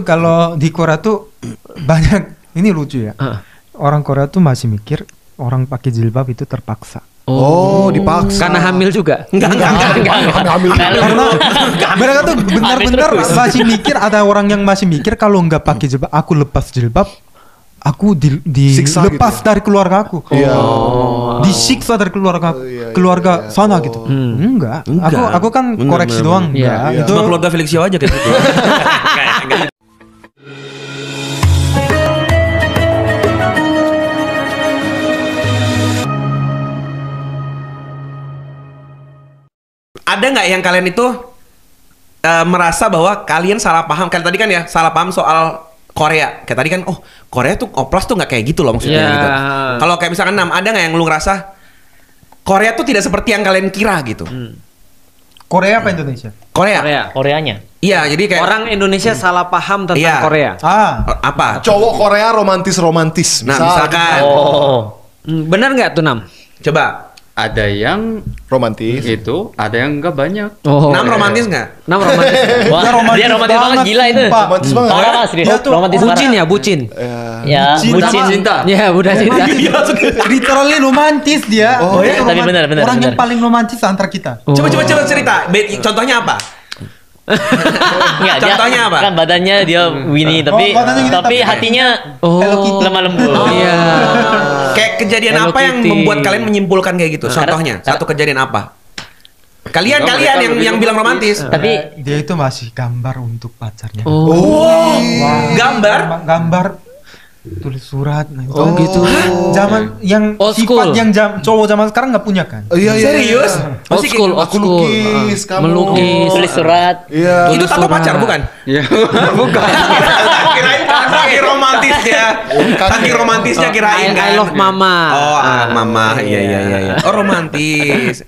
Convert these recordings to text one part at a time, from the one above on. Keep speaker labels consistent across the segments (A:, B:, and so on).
A: Kalau di Korea tuh banyak ini lucu ya. Orang Korea tuh masih mikir orang pakai jilbab itu terpaksa.
B: Oh, dipaksa.
C: Karena hamil juga.
D: Enggak.
B: Hamil.
A: Karena mereka tuh benar-benar masih mikir, ada orang yang masih mikir kalau nggak pakai jilbab, aku lepas jilbab, aku
B: Siksa
A: dilepas
B: gitu ya?
A: dari keluarga aku.
B: Iya.
A: Disiksa dari keluarga
B: Iya,
A: keluarga
B: iya.
A: sana gitu. Enggak. Aku kan
D: Bener,
A: koreksi
D: bener,
A: doang.
C: bener.
A: Enggak.
C: Iya.
A: Itu
D: Cuma keluarga Felixio aja kayak gitu. Ada nggak yang kalian itu merasa bahwa kalian salah paham? Kayak tadi kan ya salah paham soal Korea. Kayak tadi kan, oh Korea tuh oplas tuh nggak kayak gitu loh maksudnya
C: Yeah.
D: gitu. Kalau kayak misalkan Nam, ada nggak yang lu ngerasa Korea tuh tidak seperti yang kalian kira gitu?
A: Korea apa Indonesia?
D: Korea.
E: Koreanya.
D: Iya, jadi kayak
C: Orang Indonesia salah paham tentang
D: Iya.
C: Korea.
D: apa?
B: Cowok Korea romantis.
D: Nah, misalkan
E: Oh.
C: Benar nggak tuh Nam?
D: coba
F: Ada yang
B: romantis.
F: itu, ada yang enggak banyak.
C: Oh.
D: Nam romantis nggak?
C: Nam romantis.
E: Wah, dia romantis banget gila itu.
A: sumpah.
B: Romantis banget.
E: Parah lah, serius.
A: Dia tuh
E: Romantis
C: Bucin
E: parah.
C: ya, bucin.
E: Ya, bucin.
F: Cinta.
C: Ya, udah cinta.
A: Literally romantis dia.
B: Oh,
A: Dia
E: tapi benar.
A: Orang yang paling romantis antara kita.
D: Coba cerita. Contohnya apa?
E: Enggak,
D: Contohnya apa?
E: Kan badannya dia Winnie tapi
A: badannya gini,
E: tapi
A: tapi-
E: hatinya
A: Hello Kitty.
E: lemah lembut.
C: Iya.
D: Kayak kejadian
C: Hello
D: apa yang
C: Kitty.
D: membuat kalian menyimpulkan kayak gitu? Contohnya, satu kejadian apa? Kalian
F: Enggak, mereka lebih
D: yang bilang romantis.
E: Tapi
A: Dia itu masih gambar untuk pacarnya.
C: Oh.
D: Gambar?
A: Gambar tulis surat. Nah, itu.
C: Oh, gitu.
A: Zaman yang
C: Old
A: sifat
C: school.
A: yang cowok zaman sekarang nggak punya kan?
B: Iya.
D: Serius?
C: Old
D: Masih
C: school,
D: kayak-
C: old school.
B: lukis, kamu.
C: Melukis.
E: tulis surat.
B: Iya.
D: Itu tato
C: surat.
D: pacar bukan?
F: Ya, bukan.
D: Kirain saking romantisnya. Saking romantisnya kirain kan.
C: I love mama.
D: Oh, mama. Iya. Oh, romantis.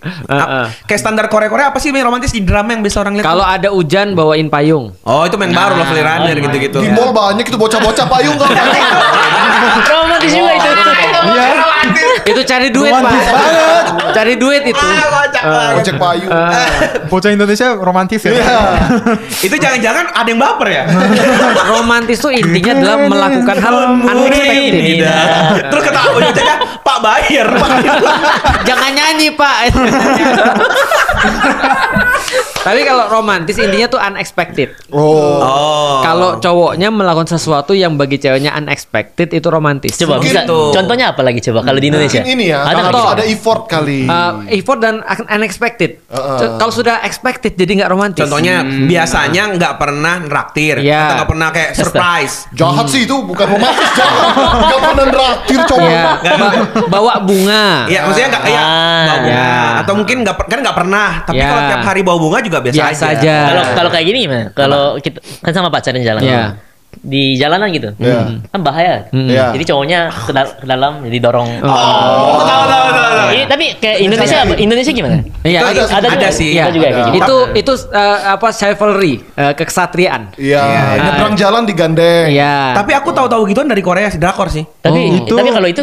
D: Kayak standar Korea apa sih yang romantis di drama yang biasa orang lihat?
C: Kalau ada hujan bawain payung.
D: Oh, itu yang baru Lovely Runner gitu-gitu.
B: Di mall banyak itu bocah-bocah payung kan.
E: Romantis juga itu.
A: Iya.
C: Itu cari duit, Pak.
A: Romantis banget.
C: Cari duit itu.
B: Ojek payung.
A: Bocah Indonesia romantis ya.
B: Iya.
D: Itu jangan-jangan ada yang baper ya?
C: Romantis tuh intinya adalah melakukan hal unexpected.
D: Terus kata bocahnya, Pak bayar.
C: Jangan nyanyi, Pak. Tapi kalau romantis intinya tuh unexpected.
B: Oh.
C: Kalau cowoknya melakukan sesuatu yang bagi ceweknya unexpected itu romantis.
E: Coba bisa
D: Gitu.
E: contohnya apa lagi coba kalau di Indonesia?
B: Mungkin ini ya.
E: Ada nggak?
C: Contoh.
B: Ada effort kali.
C: Effort dan unexpected. Kalau sudah expected jadi nggak romantis.
D: Contohnya biasanya nggak pernah nraktir,
C: Iya.
D: atau nggak pernah kayak surprise.
B: Jahat sih itu, bukan romantis, jahat. Gak pernah neraktir cowok.
C: Ya, bawa bunga.
D: Iya, maksudnya nggak ya,
E: Ah,
D: bawa bunga.
C: ya.
D: Atau mungkin nggak pernah. Tapi
C: Ya.
D: kalau tiap hari bawa bunga juga biasa,
C: Biasa aja.
E: Kalau kayak gini gimana? Kalau kita kan sama pacaran jalan.
C: Iya.
E: Di jalanan gitu.
B: Iya.
E: Kan bahaya.
B: Iya.
E: Jadi cowoknya ke dalam jadi dorong.
D: Oh, tahu.
E: Ini tapi kayak Indonesia gimana?
C: Iya,
D: Itu ada sih.
C: Iya.
E: Ada juga kayak gitu.
C: Itu apa chivalry, keksatria.
B: Iya, nyebrang jalan digandeng.
C: Iya.
D: Tapi aku tahu-tahu gituan dari Korea sih, drakor sih.
E: Tapi
A: itu-
E: kalau itu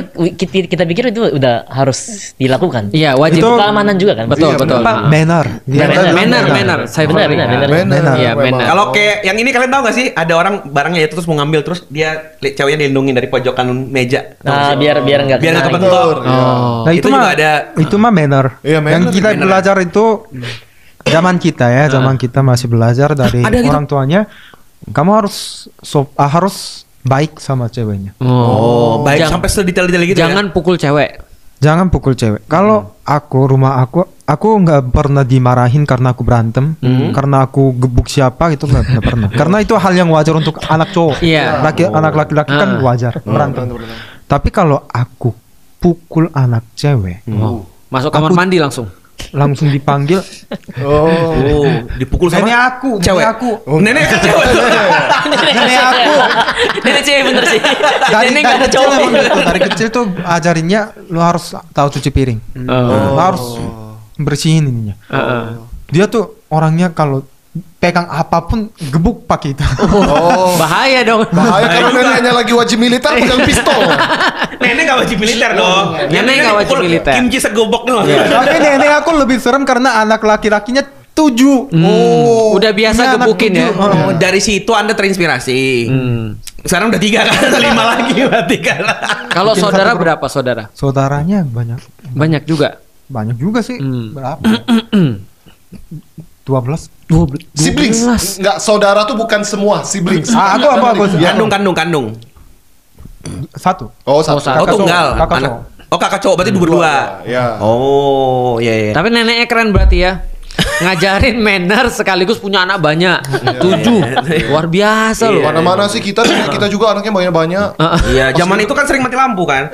E: kita pikir itu udah harus dilakukan.
C: Iya, wajib.
A: Itu-
E: Keamanan juga kan.
C: Betul,
B: Iya,
C: betul.
A: Apa? Manner.
C: Manner, chivalry.
B: Benar.
C: Iya, benar.
D: Kalau kayak yang ini kalian tahu gak sih? Ada orang barangnya itu terus mau ngambil terus dia ceweknya dilindungin dari pojokan meja. Tahu nggak
E: Nah,
D: sih?
E: biar nggak
D: biar nggak
E: kena.
D: kebentur.
C: Oh.
A: Nah,
D: Itu juga ada.
A: Itu mah manner.
B: Iya, manner.
A: Yang kita
D: Manner.
A: belajar itu zaman kita ya, zaman kita masih belajar dari
D: Ada gitu?
A: orang tuanya. Kamu harus baik sama ceweknya.
D: Oh, baik
C: Jangan-
D: sampai sedetail-detail gitu
C: Jangan pukul cewek.
A: Jangan pukul cewek. Kalau rumah aku nggak pernah dimarahin karena aku berantem, karena aku gebuk siapa itu nggak pernah. Karena itu hal yang wajar untuk anak cowok.
C: Iya.
A: Anak laki-laki kan wajar berantem. Tapi kalau aku pukul anak cewek,
C: Masuk kamar
A: Aku-
C: mandi langsung.
A: langsung dipanggil
D: Oh, dipukul sama
A: nenek aku,
D: cewek.
A: nenek aku.
D: Nenek kan cewek.
A: Nenek aku.
E: Nenek cewek bener sih.
A: Dari
E: Nenek nggak ada
A: kecil
E: cowok.
A: emang gitu. Dari kecil tuh ajarinnya lu harus tahu cuci piring. Lu harus bersihin ininya. Dia tuh orangnya kalau pegang apapun gebuk pakai itu.
C: Bahaya dong.
B: Bahaya kalau neneknya lagi wajib militer pegang pistol.
D: Nenek gak wajib militer dong.
C: Nenek nggak wajib
D: dipukul
C: militer.
D: Kimchi segobok doang.
A: Tapi nenek aku lebih serem karena anak laki-lakinya 7.
C: Udah biasa
A: Punya anak
C: gebukin ya.
A: 7.
D: Oh, dari situ Anda terinspirasi. Sekarang udah 3 kan, 5 lagi berarti kan.
C: Kalau saudara berapa saudara?
A: Saudaranya banyak.
C: Banyak juga.
A: Banyak juga sih. Berapa? 12.
B: Siblings. Enggak, saudara tuh bukan semua siblings.
A: Aku.
B: Ya.
D: Kandung.
A: 1.
B: Oh, satu.
D: Oh, tunggal.
A: Kakak
D: Anak.
A: cowok.
D: Oh, kakak cowok berarti berdua.
B: Ya.
D: Oh, iya.
C: Tapi neneknya keren berarti ya. Ngajarin manner sekaligus punya anak banyak. 7. Luar biasa loh.
B: Mana-mana sih kita juga anaknya banyak-banyak.
D: Iya, zaman itu kan sering mati lampu kan.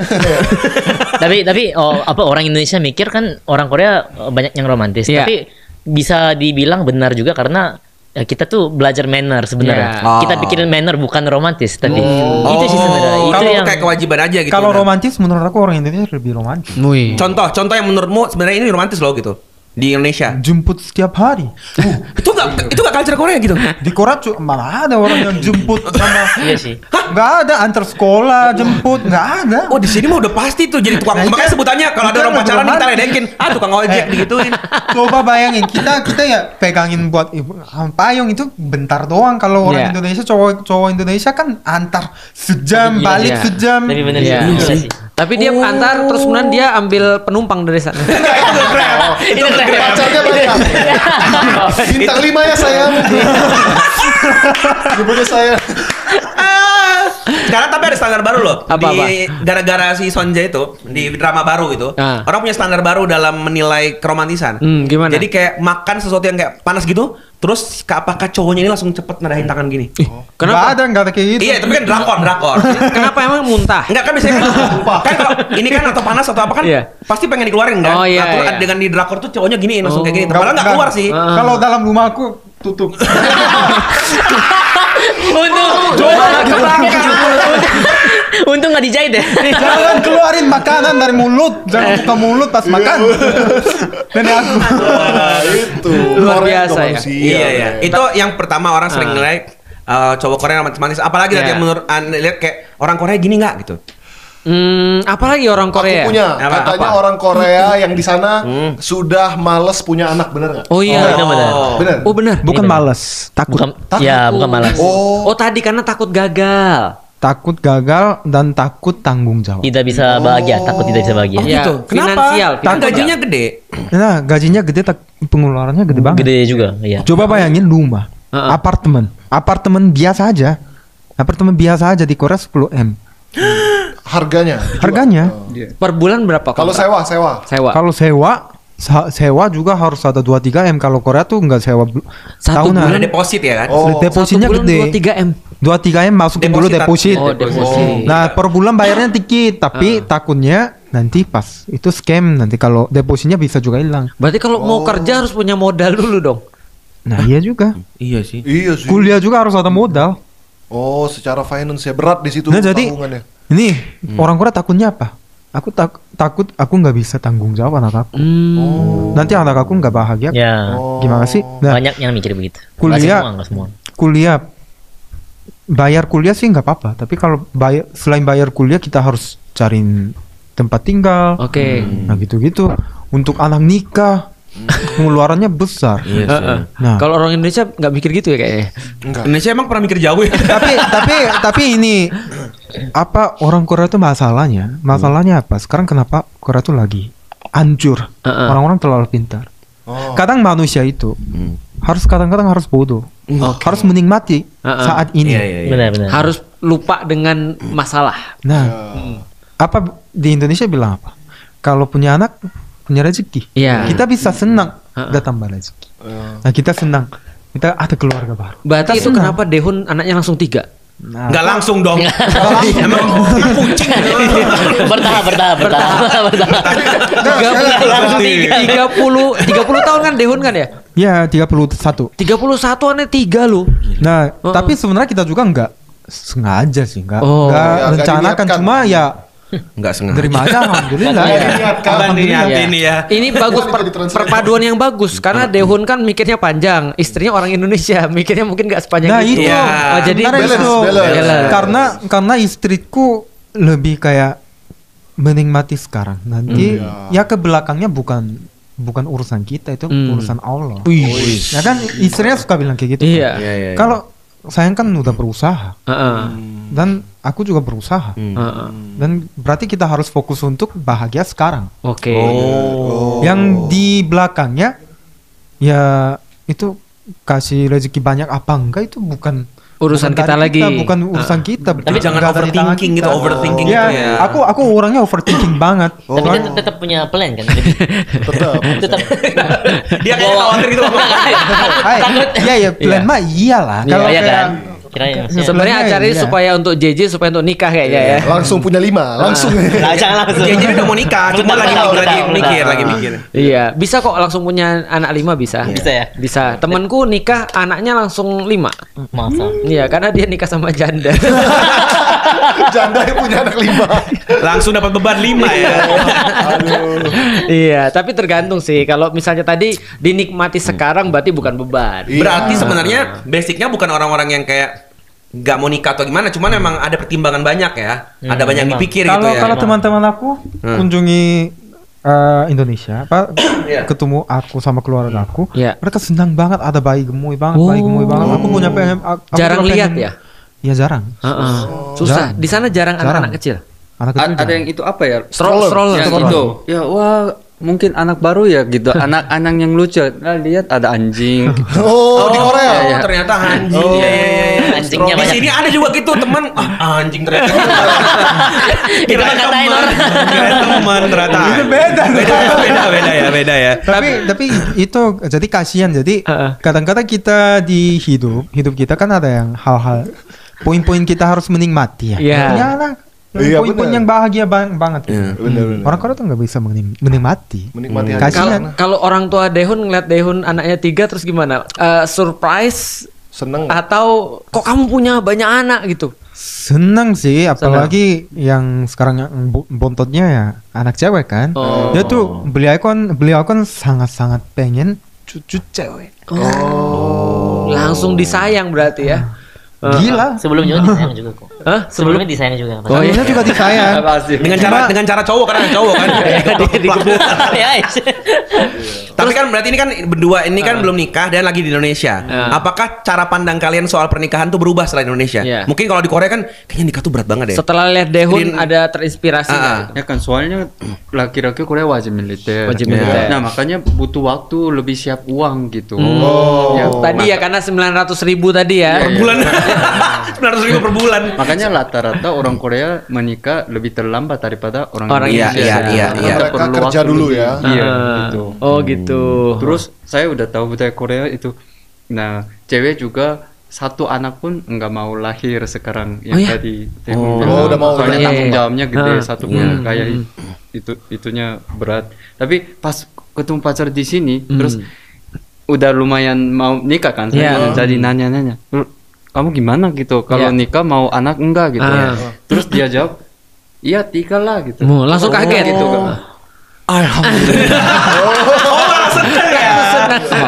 E: Tapi orang Indonesia mikir kan orang Korea banyak yang romantis.
C: Iya.
E: Tapi bisa dibilang benar juga karena kita tuh belajar manner sebenarnya.
C: Iya.
E: Kita pikirin manner bukan romantis, tapi itu sih sebenarnya. Itu
D: Kalau
E: yang
D: kayak kewajiban aja gitu.
A: Kalau
D: Nah.
A: romantis menurut aku orang Indonesia lebih romantis.
D: Contoh yang menurutmu sebenarnya ini romantis loh gitu di Indonesia.
A: Jemput setiap hari.
D: Itu nggak culture Korea gitu.
A: Di Korea malah ada orang yang jemput sama.
E: iya sih.
A: Nggak ada antar sekolah jemput, nggak ada.
D: Oh, di sini mah udah pasti tuh jadi tukang.
A: Nah,
D: Makanya
A: itu-
D: sebutannya kalau ada
A: itu
D: orang
A: kan
D: pacaran kita
A: romantis.
D: ledekin. Tukang ojek digituin.
A: Coba bayangin kita ya pegangin buat payung itu bentar doang. Kalau orang
C: Iya.
A: Indonesia cowok Indonesia kan antar sejam
E: Iya,
A: balik
C: iya.
A: sejam.
E: Tapi bener
C: Iya.
E: juga sih.
C: Tapi dia antar terus kemudian dia ambil penumpang dari sana.
E: Itu keren.
B: Pacarnya banyak. Bintang 5 ya sayang. Jemputnya saya.
D: Sekarang tapi ada standar baru loh.
C: Apa?
D: Gara-gara si Sonja itu di drama baru gitu.
C: Ah.
D: Orang punya standar baru dalam menilai keromantisan.
C: Gimana?
D: Jadi kayak makan sesuatu yang kayak panas gitu, terus apakah cowoknya ini langsung cepet nadahin tangan gini?
C: Kenapa?
A: Nggak ada kayak gitu.
D: Iya, tapi kan drakor.
C: Kenapa emang muntah?
D: Enggak kan biasanya kan kalau ini kan atau panas atau apa kan
C: Iya.
D: pasti pengen dikeluarin kan.
C: Oh, iya,
D: Nah, terus
C: iya.
D: dengan di drakor tuh cowoknya gini langsung kayak gini.
A: Nggak-
D: Padahal nggak keluar sih.
A: Kalau dalam rumahku tutup.
E: Untung nggak dijahit deh.
A: Jangan keluarin makanan dari mulut, jangan buka mulut pas makan. Nenek aku.
B: Itu.
C: Luar
B: Korea
C: biasa
B: juga
C: ya.
B: manusia.
D: Iya. Itu yang pertama orang sering nilai cowok Korea manis-manis. Apalagi tadi
C: Iya.
D: yang menurut Anda lihat kayak orang Korea gini nggak gitu.
C: Apalagi orang Korea?
B: Aku punya.
D: Apa?
B: Katanya orang Korea yang di sana sudah males punya anak, bener nggak?
C: Oh iya.
E: benar.
B: Bener.
C: Oh benar.
A: Bukan
E: Ini
A: males, takut.
E: Bukan, ya bukan malas.
B: Oh.
C: Oh tadi karena takut gagal.
A: Takut gagal dan takut tanggung jawab.
E: Tidak bisa bahagia, takut tidak bisa bahagia.
C: Iya,
D: Gitu. Kenapa?
C: finansial,
D: Kan
C: finansial.
D: gajinya gede.
A: Nah, gajinya gede, pengeluarannya gede banget.
E: Gede juga, iya.
A: Coba bayangin rumah, apartemen biasa aja. Apartemen biasa aja di Korea 10 M.
B: Harganya. dijual.
A: Harganya.
C: Per bulan berapa?
B: Kalau
C: kontrak?
B: sewa.
C: Sewa.
A: Kalau sewa juga harus ada 2-3 M. Kalau Korea tuh nggak sewa
C: Satu
A: tahunan.
D: Ada deposit ya kan?
B: Oh.
A: Depositnya
C: Satu bulan
A: gede.
C: 2-3 M.
A: 2-3 M masukin dulu
D: Deposit.
A: deposit.
C: Oh, deposit.
A: Nah, per bulan bayarnya dikit, tapi takutnya nanti pas itu scam, nanti kalau depositnya bisa juga hilang.
C: Berarti kalau mau kerja harus punya modal dulu dong.
A: Nah, iya juga.
D: Iya sih.
B: Iya sih.
A: Kuliah juga harus ada modal.
B: Oh, secara finance ya berat di situ
A: Nah, jadi
B: tanggungannya.
A: ini orang Korea takutnya apa? Aku takut aku nggak bisa tanggung jawab anak aku. Nanti anak aku nggak bahagia.
E: Ya,
A: Gimana sih? Nah,
E: banyak yang mikir begitu.
A: Kuliah.
E: Nggak semua.
A: kuliah bayar kuliah sih nggak apa-apa, tapi kalau selain bayar kuliah kita harus cariin tempat tinggal.
C: Oke.
A: Nah, gitu-gitu. Untuk anak nikah pengeluarannya besar.
D: Iya sih.
A: Nah,
C: Kalau orang Indonesia nggak mikir gitu ya kayaknya.
D: Indonesia emang pernah mikir jauh ya?
A: tapi ini apa orang Korea itu masalahnya apa? Sekarang kenapa Korea itu lagi hancur? Orang-orang terlalu pintar. Kadang manusia itu kadang-kadang harus bodoh. Harus menikmati saat ini.
D: Iya.
E: Benar-benar.
C: Harus lupa dengan masalah.
A: Nah, apa di Indonesia bilang apa? Kalau punya anak punya rezeki.
C: Iya.
A: Kita bisa senang ada tambah rezeki. Nah, kita senang. Kita ada keluarga baru.
C: Berarti
A: Kita
C: itu
A: senang.
C: kenapa Dehun anaknya langsung 3?
A: Nah,
D: Nggak langsung dong. Emang kucing.
E: bertahap.
C: 30 tahun kan Dehun kan ya?
A: ya 31.
C: 31 aneh 3 loh.
A: Nah, tapi sebenarnya kita juga nggak sengaja sih, nggak
C: Oh.
A: nggak
B: Ya, nggak
A: rencanakan,
B: diniatkan.
A: cuma ya
D: Nggak sengaja.
A: terima aja, alhamdulillah.
B: Nggak diniatkan.
A: Alhamdulillah.
D: Iya. Ini ya.
C: Ini bagus
B: Jadi translate.
C: perpaduan yang bagus karena Dehun kan mikirnya panjang, istrinya orang Indonesia mikirnya mungkin nggak sepanjang
A: Nah
C: itu.
A: itu,
D: Iya.
C: Oh, jadi
A: sebenarnya
B: balance,
A: itu.
B: balance.
A: Karena istriku lebih kayak menikmati sekarang. Nanti ya ke belakangnya bukan bukan urusan kita, itu
C: Hmm.
A: urusan Allah. Ya kan istrinya suka bilang kayak gitu.
C: Iya.
A: Kalau sayang kan udah berusaha
C: Heeh.
A: dan aku juga berusaha.
C: Heeh.
A: Dan berarti kita harus fokus untuk bahagia sekarang.
C: Oke.
A: Yang di belakangnya ya itu kasih rezeki banyak apa enggak itu bukan
C: Urusan kita
A: dari
C: lagi.
A: bukan urusan kita.
D: Tapi jangan
A: Nggak ada di tangan
D: overthinking
A: kita.
D: gitu, overthinking
A: Ya,
D: gitu ya.
A: aku orangnya overthinking banget.
E: Tapi dia
A: Soalnya-
E: tetap punya plan kan. Jadi, tetap.
D: Dia kayak khawatir gitu.
A: Hai, iya ya plan mah iyalah.
C: Iya,
A: Kalau
E: Iya
A: kayak
E: kan? Kirain maksudnya.
C: Sebenarnya
A: Sebenarnya
C: acara ini
A: iya.
C: supaya untuk JJ supaya untuk nikah kayaknya ya.
B: Langsung punya 5, langsung.
E: Nah, jangan langsung.
D: Dia jadi udah mau nikah, cuma lagi mikir.
C: Iya, bisa kok langsung punya anak 5 bisa.
E: Bisa ya?
C: Bisa. Temanku nikah anaknya langsung 5.
E: Masa.
C: Iya, karena dia nikah sama janda.
B: Janda yang punya anak 5.
D: Langsung dapat beban 5 ya.
C: Iya, tapi tergantung sih. Kalau misalnya tadi dinikmati sekarang berarti bukan beban.
D: Berarti sebenarnya basicnya bukan orang-orang yang kayak nggak mau nikah atau gimana, cuman memang ada pertimbangan banyak ya. Ada banyak yang
E: memang.
D: dipikir gitu
A: kalau
D: ya.
A: kalau teman-teman aku kunjungi Indonesia, ketemu aku sama keluarga aku,
C: Iya.
A: mereka senang banget ada bayi gemoy banget, bayi gemoy banget. Aku punya pengen, aku
C: Jarang
A: juga
C: lihat
A: pengen-
C: ya?
A: Iya jarang.
C: Heeh. Susah.
A: Jarang.
C: Di sana jarang
A: Jarang.
C: anak-anak kecil.
A: Anak kecil
F: Ada
A: jarang.
F: yang itu apa ya?
C: Stroller.
F: Yang itu. Ya wah, mungkin anak baru ya gitu. Anak-anak yang lucu. Nah, lihat ada anjing.
B: Oh, di Korea.
F: iya.
D: Ternyata anjing. Iya, iya.
E: Anjingnya
D: Di
E: banyak.
D: sini ada juga gitu teman. Anjing ternyata.
E: Itu mah katain orang.
D: Kirain teman ternyata. Itu beda ya.
A: Tapi itu jadi kasihan. Jadi kadang-kadang kita di hidup kita kan ada yang hal-hal poin-poin kita harus menikmati ya.
C: Iya.
A: Punya anak.
B: Iya,
A: Poin-poin
B: benar.
A: yang bahagia banget.
B: Bener.
A: Orang Korea tuh nggak bisa menikmati.
B: Menikmati
A: Kasihan.
C: Kalau orang tua Dehun ngeliat Dehun anaknya 3 terus gimana? Surprise
B: seneng.
C: atau kok kamu punya banyak anak gitu?
A: Senang sih, apalagi yang sekarang yang bontotnya ya anak cewek kan.
C: Oh.
A: Dia tuh beliau kan sangat-sangat pengen cucu cewek.
C: Langsung disayang berarti ya.
A: Gila.
E: Sebelumnya disayang juga kok.
C: Hah?
E: Sebelumnya disayang juga.
A: Sebelumnya juga disayang.
D: Dengan cara cowok kan cowok kan.
E: Ya,
D: Tapi kan berarti ini kan berdua ini kan belum nikah dan lagi di Indonesia. Apakah cara pandang kalian soal pernikahan tuh berubah setelah Indonesia?
C: Iya.
D: Mungkin kalau di Korea kan kayaknya nikah tuh berat banget deh.
C: Setelah lihat Dehun
D: Screen-
C: ada terinspirasi nggak?
F: Ya kan soalnya laki-laki Korea wajib militer.
C: Wajib militer.
F: Nah makanya butuh waktu lebih siap uang gitu. Ya,
C: Tadi ya karena 900.000 tadi ya.
D: Per bulan. 900.000 per bulan.
F: makanya rata-rata orang Korea menikah lebih terlambat daripada orang
C: Iya,
F: Indonesia.
D: iya.
F: Kita
B: Mereka
F: perlu
B: kerja
F: waktu
B: dulu
F: lebih.
B: ya.
F: Iya,
C: Ah.
F: gitu.
C: Oh gitu.
F: Terus saya udah tahu budaya Korea itu. Nah, cewek juga satu anak pun nggak mau lahir sekarang yang
C: iya?
F: tadi.
B: udah mau
F: Soalnya
C: lahir.
F: tanggung jawabnya gede,
C: Ah.
F: satu pun kayak itunya berat. Tapi pas ketemu pacar di sini, terus udah lumayan mau nikah kan, saya
C: Iya.
F: jadi nanya-nanya, "Lu, kamu gimana gitu? Kalau
C: Iya.
F: nikah mau anak enggak gitu?"
C: Ah.
F: Terus dia jawab, "Iya 3 lah gitu."
C: Langsung kaget
F: gitu kan.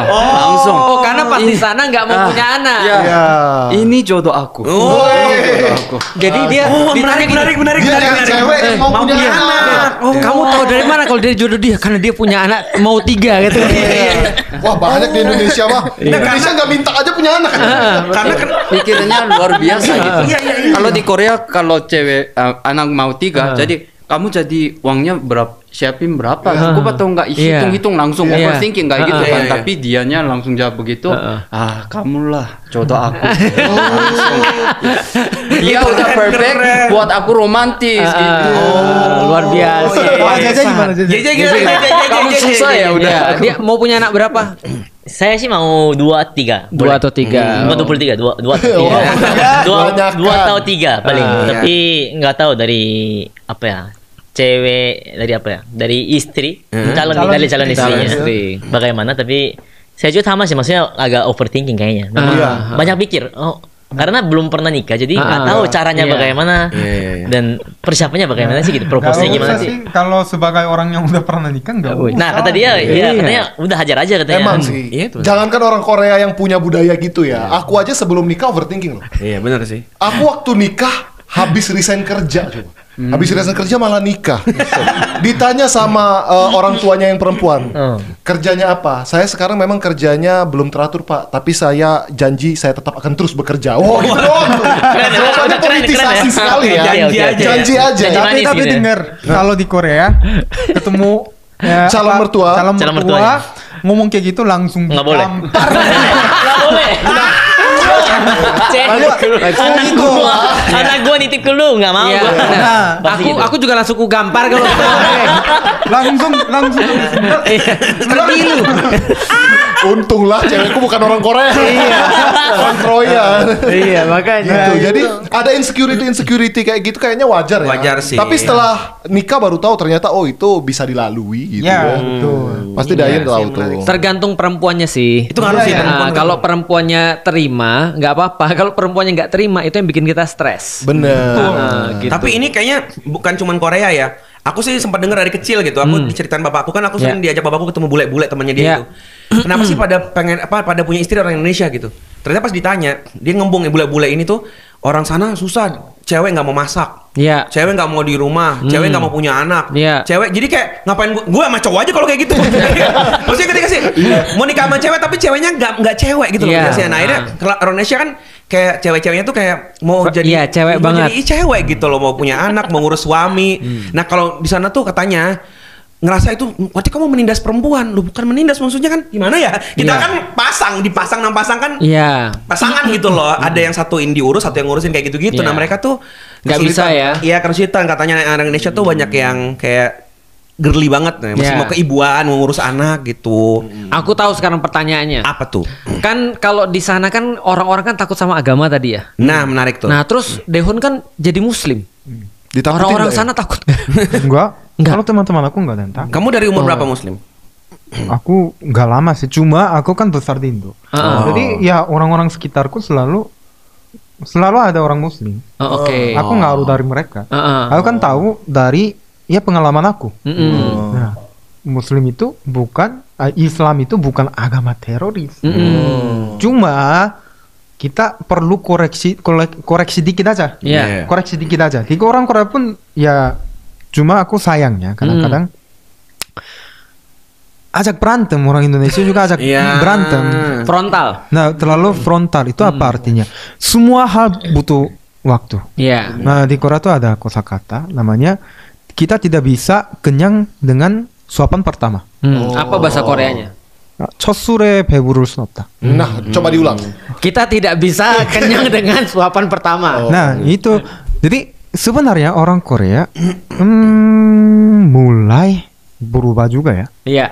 F: Langsung.
C: Oh karena pas di sana nggak mau punya anak.
F: Ya,
B: Ya.
F: ini jodoh aku.
C: Jadi dia ditanya gini,
D: menarik.
B: Dia yang cewek yang mau punya anak.
C: Oh, kamu tahu dari mana kalau dia jodoh dia? Karena dia punya anak mau 3 gitu.
B: Wah, banyak di Indonesia mah. Indonesia nggak minta aja punya anak.
D: Karena kan
F: Pikirannya luar biasa gitu.
D: Iya.
F: Kalau di Korea kalau cewek anak mau 3, jadi kamu jadi uangnya siapin berapa? Cukup atau enggak?
C: Iya.
F: Hitung-hitung langsung
C: Iya.
F: overthinking kayak gitu kan.
D: Iya.
F: Tapi dianya langsung jawab begitu. Kamu lah jodoh aku. Langsung. Dia udah perfect buat aku romantis gitu.
C: Luar biasa.
A: Wah, Jaja gimana Jaja?
F: Kamu susah ya udah.
C: Iya, dia mau punya anak berapa?
E: Saya sih mau 2, 3.
C: 2 atau 3.
E: Bukan 23, 2 atau 3.
B: Banyak
E: 2 atau 3 paling.
D: Iya.
E: Tapi nggak tahu dari apa ya. Cewek dari apa ya? Dari istri, calon istrinya.
C: istri.
E: Bagaimana tapi saya juga sama sih, maksudnya agak overthinking kayaknya. Memang banyak pikir. Oh, karena belum pernah nikah jadi nggak tahu caranya
C: Iya.
E: bagaimana dan persiapannya bagaimana sih gitu. Proposnya
A: Kalau
E: gimana
A: bisa
E: sih?
A: kalau sebagai orang yang udah pernah nikah nggak usah.
E: Nah, kata dia ya katanya udah hajar aja katanya.
B: Emang sih.
D: Iya, itu.
B: Jangankan orang Korea yang punya budaya gitu ya. Aku aja sebelum nikah overthinking loh.
D: Iya benar sih.
B: Aku waktu nikah habis resign kerja coba. Habis resign kerja malah nikah. Ditanya sama orang tuanya yang perempuan, kerjanya apa? Saya sekarang memang kerjanya belum teratur Pak, tapi saya janji saya tetap akan terus bekerja. Oh gitu doang. Jawabannya politisasi sekali ya. Janji aja.
E: Janji manis
A: Tapi
E: gitu ya.
A: dengar kalau di Korea ketemu
B: Calon mertua.
A: calon
E: Calon
A: mertua
E: mertuanya.
A: ngomong kayak gitu langsung
E: Nggak boleh.
A: ditampar.
E: Nggak boleh. Anak gua nitip ke lu, nggak mau
C: Iya,
E: gua.
C: benar.
E: Pasti gitu.
C: Aku juga langsung ku gampar kalau
A: langsung
C: pergi lu.
B: Untunglah cewekku bukan orang Korea. Orang Troya.
C: Iya, makanya.
B: Gitu. Jadi ada insecurity kayak gitu kayaknya wajar ya.
D: Wajar sih.
B: Tapi setelah nikah baru tahu ternyata itu bisa dilalui gitu
A: Ya,
B: ya.
A: betul.
B: Pasti Dayan tahu tuh.
C: Tergantung perempuannya sih.
D: Itu ngaruh sih
A: Iya,
D: perempuan.
C: Kalau perempuannya terima, nggak apa-apa. Kalau perempuannya nggak terima, itu yang bikin kita stres.
B: Bener.
C: Gitu.
D: Tapi ini kayaknya bukan cuman Korea ya. Aku sih sempat dengar dari kecil gitu. Aku diceritain bapakku kan, aku sering diajak bapakku ketemu bule-bule temannya dia
C: Ya.
D: itu. Kenapa sih pada pengen pada punya istri orang Indonesia gitu? Ternyata pas ditanya, dia ngembung ya bule-bule ini tuh orang sana susah, cewek nggak mau masak.
C: Iya.
D: Cewek nggak mau di rumah, cewek nggak mau punya anak.
C: Iya.
D: Cewek jadi kayak ngapain gue sama cowok aja kalau kayak gitu. Maksudnya ketika sih mau nikah sama cewek tapi ceweknya nggak cewek gitu loh.
C: Iya.
D: Biasanya. Nah akhirnya kalau Indonesia kan kayak cewek-ceweknya tuh kayak mau jadi
C: Iya, cewek
D: mau
C: banget.
D: jadi cewek gitu loh, mau punya anak, mau ngurus suami. Nah kalau di sana tuh katanya ngerasa itu berarti kamu menindas perempuan. Lu bukan menindas, maksudnya kan gimana ya? Kita
C: Iya.
D: kan dipasang kan
C: Iya.
D: pasangan gitu loh. Ada yang satu yang diurus, satu yang ngurusin kayak gitu-gitu.
C: Iya.
D: Nah mereka tuh
C: Nggak bisa
D: kesulitan.
C: ya.
D: Iya kesulitan katanya orang Indonesia tuh banyak yang kayak girly banget, masih
C: Iya.
D: mau keibuan, mau ngurus anak gitu.
C: Aku tahu sekarang pertanyaannya.
D: Apa tuh?
C: Kan kalau di sana kan orang-orang kan takut sama agama tadi ya.
D: Nah menarik tuh.
C: Nah, terus Dehun kan jadi muslim.
B: Ditakutin
C: Orang-orang
B: nggak ya?
C: sana takut.
A: Enggak.
C: Enggak.
A: Kalau teman-teman aku enggak ada yang tahu.
D: Kamu dari umur berapa Muslim?
A: Aku nggak lama sih, cuma aku kan besar di Indo. Jadi ya orang-orang sekitarku selalu ada orang Muslim.
C: Oh, oke.
A: Aku nggak tahu dari mereka.
C: Heeh.
A: Aku kan tahu dari ya pengalaman aku.
C: Mm-mm.
A: Nah, Muslim itu bukan Islam itu bukan agama teroris. Cuma kita perlu koreksi dikit aja.
C: Iya.
A: Koreksi dikit aja. Jadi orang Korea pun ya cuma aku sayangnya kadang-kadang ajak berantem, orang Indonesia juga ajak
D: Iya.
A: berantem.
C: Frontal.
A: Nah, terlalu frontal itu apa artinya? Semua hal butuh waktu.
C: Iya.
A: Nah, di Korea tuh ada kosakata namanya kita tidak bisa kenyang dengan suapan pertama.
C: Apa bahasa Koreanya?
A: 첫 술에 배부를 순 없다.
B: Nah, coba diulang.
C: Kita tidak bisa kenyang dengan suapan pertama.
A: Nah, itu. Jadi sebenarnya orang Korea mulai berubah juga ya.
C: Iya.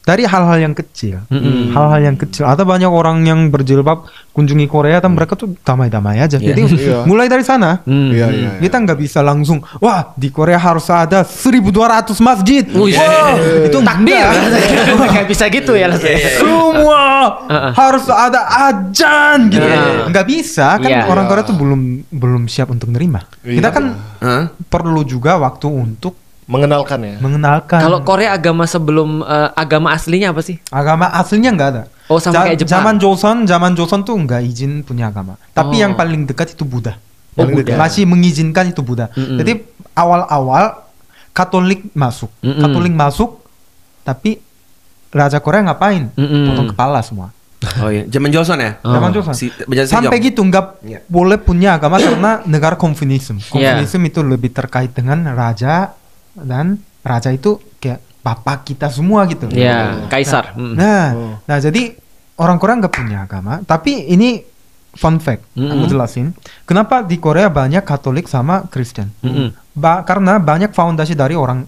A: Dari hal-hal yang kecil. Hal-hal yang kecil. Ada banyak orang yang berjilbab kunjungi Korea dan mereka tuh damai-damai aja. Jadi
B: Iya.
A: mulai dari sana.
B: Iya, iya.
A: Kita nggak bisa langsung, wah di Korea harus ada 1.200 masjid.
C: Wih,
A: Wah, itu
C: takbir.
A: enggak.
C: Nggak bisa gitu ya.
A: Semua harus ada ajan gitu. Nggak bisa kan
C: Iya.
A: orang Korea tuh belum siap untuk nerima. Kita kan
D: Hah?
A: perlu juga waktu untuk
B: Mengenalkan ya.
A: mengenalkan.
C: Kalau Korea agama sebelum agama aslinya apa sih?
A: agama aslinya nggak ada.
C: Oh, sama kayak Jepang.
A: Zaman Joseon tuh nggak izin punya agama. Tapi yang paling dekat itu Buddha.
C: Oh,
A: Yang
C: Buddha.
A: masih mengizinkan itu Buddha. Jadi awal-awal Katolik masuk, tapi Raja Korea ngapain? Potong kepala semua.
D: Oh iya, zaman Joseon ya?
A: Zaman Joseon. Sampai gitu nggak
D: Iya.
A: boleh punya agama karena negara komunisme. Komunisme itu lebih terkait dengan raja dan raja itu kayak bapak kita semua gitu.
C: Iya, kaisar.
A: Nah, jadi orang Korea nggak punya agama. Tapi ini fun fact, aku jelasin. Kenapa di Korea banyak Katolik sama Kristen? Karena banyak fondasi dari orang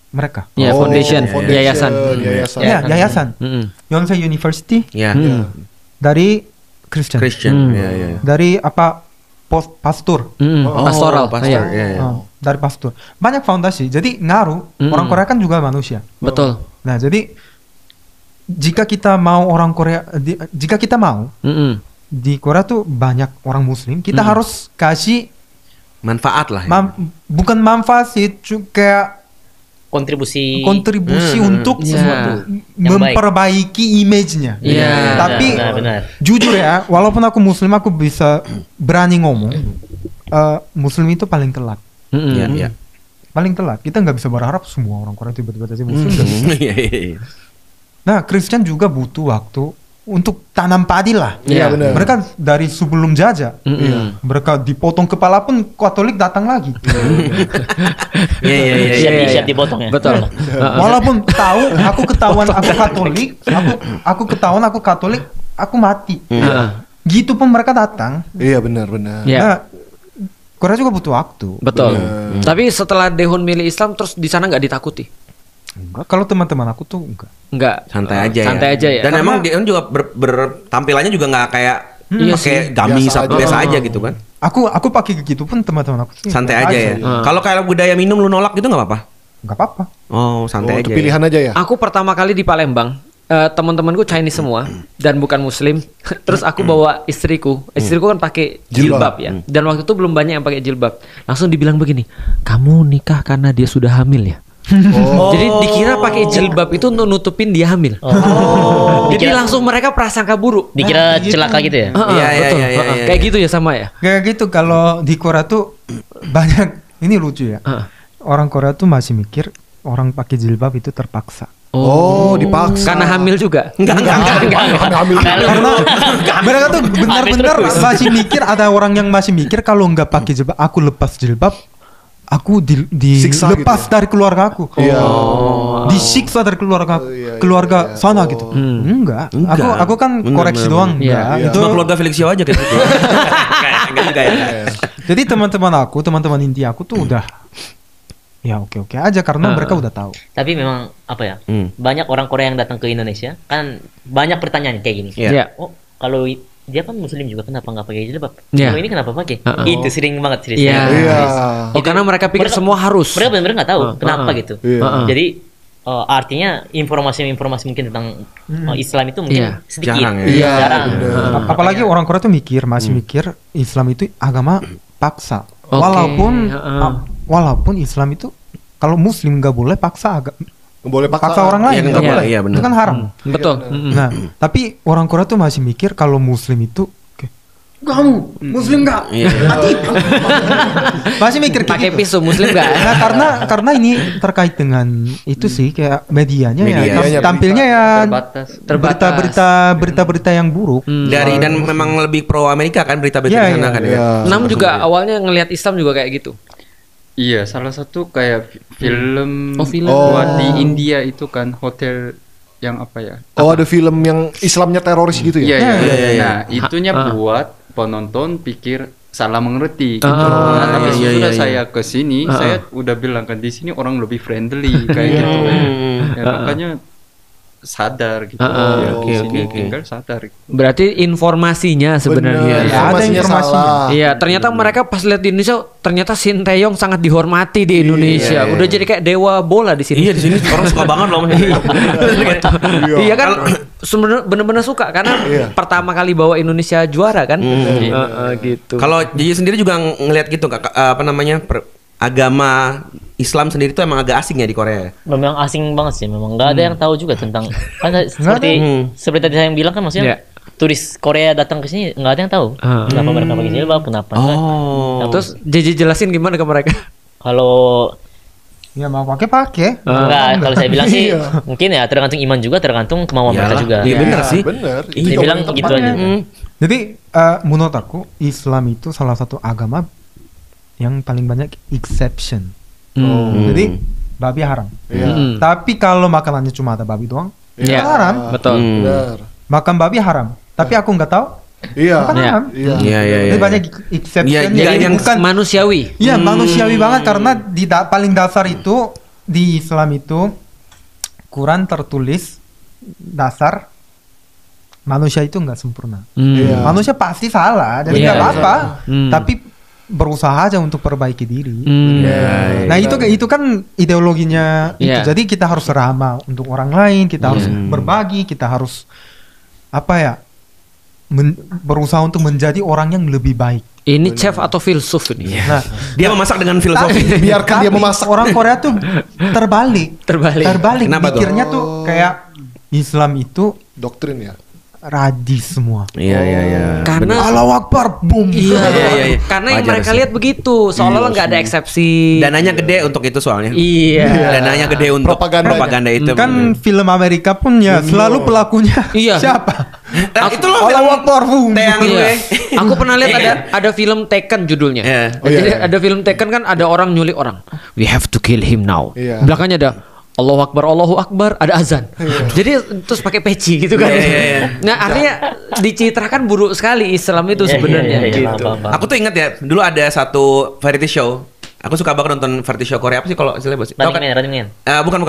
A: mereka.
C: Iya, foundation, yayasan.
B: Yayasan.
A: Ya, yayasan. Yonsei University
D: Iya.
A: dari Kristen.
D: Christian. Iya, iya.
A: Dari apa? Pastor.
C: Pastoral.
D: pastor.
C: Iya.
D: Iya, iya.
A: Dari pastor. Banyak fondasi. Jadi ngaruh. Orang Korea kan juga manusia.
C: Betul.
A: Nah, jadi jika kita mau orang Korea, jika kita mau di Korea tuh banyak orang Muslim, kita harus kasih
D: Manfaat lah. Ya.
A: bukan manfaat sih, kayak
E: Kontribusi.
A: untuk
C: Iya.
A: memperbaiki image-nya.
C: Iya.
A: Tapi
E: benar.
A: jujur ya, walaupun aku Muslim, aku bisa berani ngomong, Muslim itu paling telat.
D: Iya, iya.
A: Paling telat. Kita nggak bisa berharap semua orang Korea tiba-tiba jadi Muslim. nggak bisa.
D: Iya, iya.
A: Nah, Kristen juga butuh waktu untuk tanam padi lah.
B: Iya, benar.
A: Mereka dari sebelum jajah, mereka dipotong kepala pun Katolik datang lagi.
D: Iya, iya, iya.
E: Siap dipotong ya.
C: Betul.
A: Walaupun tahu aku ketahuan aku Katolik, aku ketahuan aku Katolik, aku mati. Gitu pun mereka datang.
B: Iya, benar.
C: Iya.
A: Nah, Korea juga butuh waktu.
C: Betul. Tapi setelah Daehoon milih Islam terus di sana nggak ditakuti?
A: Enggak, kalau teman-teman aku tuh enggak.
C: Enggak.
D: Santai aja ya.
C: Santai aja ya.
D: Dan emang dia juga bertampilannya juga nggak kayak
C: Iya
D: pakai gamis
B: Biasa
D: atau
B: aja.
D: biasa aja gitu kan.
A: Aku pakai gitu pun teman-teman aku sih
D: Santai
A: enggak
D: aja ya. Kalau kayak budaya minum lu nolak gitu nggak apa-apa?
A: Enggak apa-apa.
D: Oh, santai
B: Itu
D: aja.
B: pilihan aja ya.
C: Aku pertama kali di Palembang, teman-temanku Chinese semua dan bukan Muslim. Terus aku bawa istriku kan pakai jilbab ya. Dan waktu itu belum banyak yang pakai jilbab. Langsung dibilang begini, kamu nikah karena dia sudah hamil ya? Jadi dikira pakai jilbab itu untuk nutupin dia hamil. Jadi langsung mereka prasangka buruk.
E: Dikira celaka gitu ya.
D: Iya, iya,
C: Betul.
D: iya, iya.
C: Kayak gitu ya sama ya.
A: Kayak gitu kalau di Korea tuh banyak ini lucu ya. Orang Korea tuh masih mikir orang pakai jilbab itu terpaksa.
B: Oh, dipaksa.
C: Karena hamil juga.
D: Enggak.
B: Hamil.
A: Karena mereka tuh benar-benar masih mikir, ada orang yang masih mikir kalau nggak pakai jilbab, aku lepas jilbab, aku
B: Siksa
A: dilepas
B: gitu ya?
A: dari keluarga aku.
B: Iya.
A: Disiksa dari keluarga
B: iya,
A: keluarga
B: iya.
A: sana gitu. Enggak. Aku kan
D: Bener,
A: koreksi
D: bener,
A: doang.
C: bener.
A: Enggak.
C: Iya.
A: Itu
D: Cuma keluarga Felixio aja kayak gitu. Enggak juga ya.
A: jadi teman-teman inti aku tuh udah ya oke aja karena mereka udah tahu.
E: Tapi memang apa ya? Banyak orang Korea yang datang ke Indonesia kan banyak pertanyaan kayak gini.
D: Iya.
C: Iya.
E: Oh, kalau dia kan Muslim juga kenapa nggak pakai jilbab?
C: Iya.
E: Kalau ini kenapa pakai? Itu sering banget
C: Iya.
E: ceritanya.
B: Iya.
C: Oh, karena mereka pikir semua harus.
E: Mereka benar-benar nggak tahu kenapa gitu.
B: Iya.
E: Jadi artinya informasi-informasi mungkin tentang Islam itu mungkin
C: Iya.
E: sedikit.
D: Jarang ya.
C: Iya.
E: Jarang.
A: Apalagi orang Korea tuh masih mikir Islam itu agama paksa.
C: Oke,
A: Walaupun Islam itu kalau Muslim nggak boleh paksa
B: Boleh
A: paksa orang lain.
D: Iya, nggak
A: Nggak
D: boleh, iya, benar.
A: Itu kan haram.
C: Betul.
A: Nah, tapi orang Korea tuh masih mikir kalau Muslim itu kamu Muslim nggak?
D: Iya.
A: Masih mikir kayak
C: Pakai
A: gitu.
C: pisau Muslim nggak?
A: Nah, karena ini terkait dengan itu sih kayak medianya ya,
B: Medianya,
A: tampilnya ya
C: Terbatas.
A: berita-berita yang buruk.
D: Dari dan memang lebih pro Amerika kan berita-berita
A: Iya,
D: di sana
A: iya,
D: kan
B: iya.
D: ya.
C: Nam juga awalnya ngelihat Islam juga kayak gitu.
F: Iya, salah satu kayak film,
C: Oh, film.
F: buat di India itu kan hotel yang apa ya?
B: Oh, ada film yang Islamnya teroris gitu
F: Iya,
B: ya?
F: iya, iya. Nah, itunya buat penonton pikir salah mengerti gitu.
C: Ah,
F: Nah, tapi
D: iya,
F: sesudah
D: iya,
F: saya ke sini, saya udah bilang kan di sini orang lebih friendly kayak gitu. Ya, makanya sadar gitu. Ya,
D: oke,
F: di sini
D: oke.
F: tinggal sadar.
C: Berarti informasinya sebenarnya.
B: Bener,
A: Ya, ada
B: informasinya
A: informasinya.
B: salah.
C: Iya, ternyata mereka pas lihat di Indonesia, ternyata Sinteyong sangat dihormati di Indonesia. Udah jadi kayak dewa bola di sini.
D: Iya di sini orang suka banget loh.
C: Iya kan, sebenarnya bener-bener suka karena pertama kali bawa Indonesia juara kan. Gitu.
D: Kalau Jiji sendiri juga ngelihat gitu apa namanya agama Islam sendiri tuh emang agak asing ya di Korea.
E: Memang asing banget sih, memang nggak ada yang tahu juga tentang kan seperti tadi saya bilang kan maksudnya
C: Iya.
E: turis Korea datang ke sini nggak ada yang tahu kenapa mereka pakai jilbab, kenapa enggak.
D: Oh.
C: Terus JJ jelasin gimana ke mereka?
E: Kalau
A: Ya mau pakai.
E: enggak, kalau saya bilang sih mungkin ya tergantung iman juga, tergantung kemauan mereka juga.
D: Iya bener sih.
B: Bener.
E: Dia
B: Itu
E: bilang
B: yang
E: gitu
B: tepat.
E: aja.
A: Jadi menurut aku Islam itu salah satu agama yang paling banyak exception. Jadi babi haram.
B: Iya.
A: Tapi kalau makanannya cuma ada babi doang,
C: Iya.
A: itu haram.
C: Betul.
B: Bener.
A: Makan babi haram. Tapi aku nggak tahu.
B: Iya.
A: Makan
C: Iya.
A: haram.
B: Iya.
D: Iya iya iya.
A: Jadi banyak exception.
D: Iya,
A: Jadi
D: iya, yang
A: bukan
C: Manusiawi.
A: Iya manusiawi banget karena di paling dasar itu di Islam itu Quran tertulis dasar manusia itu nggak sempurna.
B: Iya.
A: Manusia pasti salah, jadi
C: Iya,
A: nggak apa-apa.
C: Hmm.
A: Tapi berusaha aja untuk perbaiki diri.
C: Hmm.
A: Nah itu kan ideologinya itu.
C: Iya.
A: Jadi kita harus ramah untuk orang lain, kita harus berbagi, kita harus apa ya berusaha untuk menjadi orang yang lebih baik.
C: Ini chef atau filsuf ini?
A: Nah,
D: Dia memasak dengan filosofi.
B: Biarkan dia
A: tapi
B: memasak.
A: orang Korea tuh terbalik.
C: Terbalik.
A: Terbalik.
D: Kenapa tuh?
A: Pikirnya tuh kayak Islam itu
B: Doktrin ya.
A: radis semua.
D: Iya.
C: Karena
A: Allahu Akbar, boom.
C: Iya. Karena yang
D: Wajar
C: mereka
D: sih.
C: lihat begitu, seolah-olah nggak ada eksepsi.
D: Dananya gede untuk itu soalnya.
C: Iya.
D: Dananya gede untuk
B: Propagandanya.
D: propaganda itu.
A: Kan film Amerika pun ya selalu pelakunya
C: Iya.
A: siapa?
D: Nah, itu loh
A: Allahu
D: film
A: Akbar, boom.
D: Teang
C: Iya.
D: gue.
C: Aku pernah lihat ada film Taken judulnya.
D: Iya.
C: Jadi ada film Taken kan ada orang nyulik orang. We have to kill him now.
B: Iya.
C: Belakangnya ada Allahu Akbar, ada azan. Jadi terus pakai peci gitu kan.
D: Iya.
C: Nah, artinya dicitrakan buruk sekali Islam itu sebenarnya
E: Iya,
C: gitu.
E: paham.
D: Aku tuh ingat ya, dulu ada satu variety show. Aku suka banget nonton variety show Korea. Apa sih kalau istilahnya bos? Tahu kan?
E: Running Man.
D: Bukan.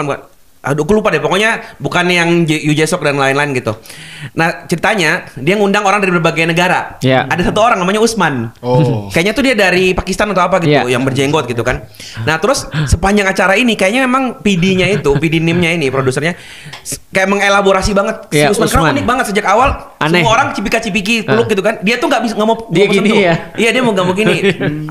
D: Aduh, aku lupa deh. Pokoknya bukan yang Yu Jae-suk dan lain-lain gitu. Nah, ceritanya dia ngundang orang dari berbagai negara.
C: Iya.
D: Ada satu orang namanya Usman.
B: Oh.
D: Kayaknya tuh dia dari Pakistan atau apa gitu,
C: Iya.
D: yang berjenggot gitu kan. Nah, terus sepanjang acara ini kayaknya memang PD-nya itu, PD NIM-nya ini, produsernya kayak mengelaborasi banget si
C: Iya,
D: Usman. Karena
C: Usman.
D: unik banget sejak awal.
C: Aneh.
D: Semua orang cipika-cipiki, peluk gitu kan. Dia tuh nggak mau
C: Dia
D: mau
C: gini
D: sentuh.
C: ya.
D: Iya, dia mau gini.